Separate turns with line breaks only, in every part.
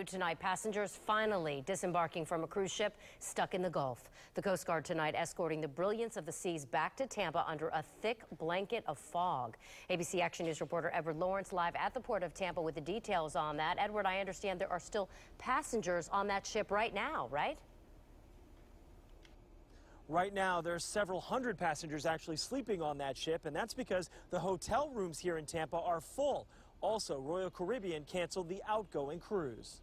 Tonight, passengers finally disembarking from a cruise ship stuck in the Gulf. The Coast Guard tonight escorting the Brilliance of the Seas back to Tampa under a thick blanket of fog. ABC Action News reporter Edward Lawrence live at the port of Tampa with the details on that. Edward, I understand there are still passengers on that ship right now, right?
Right now, there's several hundred passengers actually sleeping on that ship, and that's because the hotel rooms here in Tampa are full. Also, Royal Caribbean canceled the outgoing cruise.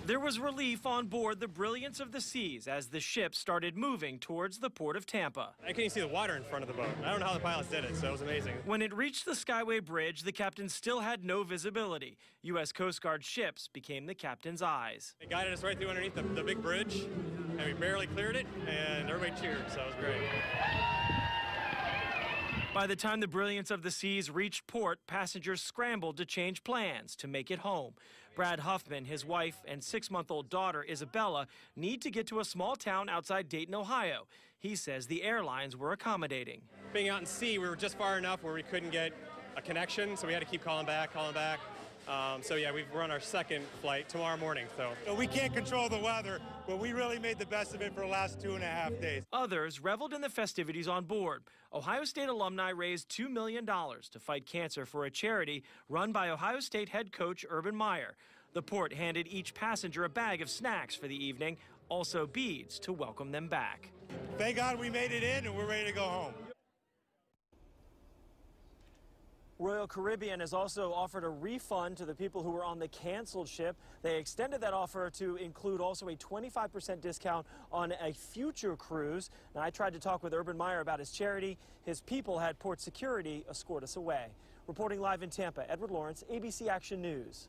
There was relief on board the Brilliance of the Seas as the ship started moving towards the port of Tampa.
I couldn't see the water in front of the boat. I don't know how the pilots did it, so it was amazing.
When it reached the Skyway Bridge, the captain still had no visibility. U.S. Coast Guard ships became the captain's eyes.
They guided us right through underneath the big bridge, and we barely cleared it, and everybody cheered, so it was great.
By the time the Brilliance of the Seas reached port, passengers scrambled to change plans to make it home. Brad Huffman, his wife, and 6-month-old daughter, Isabella, need to get to a small town outside Dayton, Ohio. He says the airlines were accommodating.
Being out in sea, we were just far enough where we couldn't get a connection, so we had to keep calling back. So yeah, we're on our second flight tomorrow morning. So
we can't control the weather, but we really made the best of it for the last 2.5 days.
Others reveled in the festivities on board. Ohio State alumni raised $2 million to fight cancer for a charity run by Ohio State head coach Urban Meyer. The port handed each passenger a bag of snacks for the evening, also beads to welcome them back.
Thank God we made it in and we're ready to go home.
Royal Caribbean has also offered a refund to the people who were on the canceled ship. They extended that offer to include also a 25% discount on a future cruise. Now, I tried to talk with Urban Meyer about his charity. His people had port security escort us away. Reporting live in Tampa, Edward Lawrence, ABC Action News.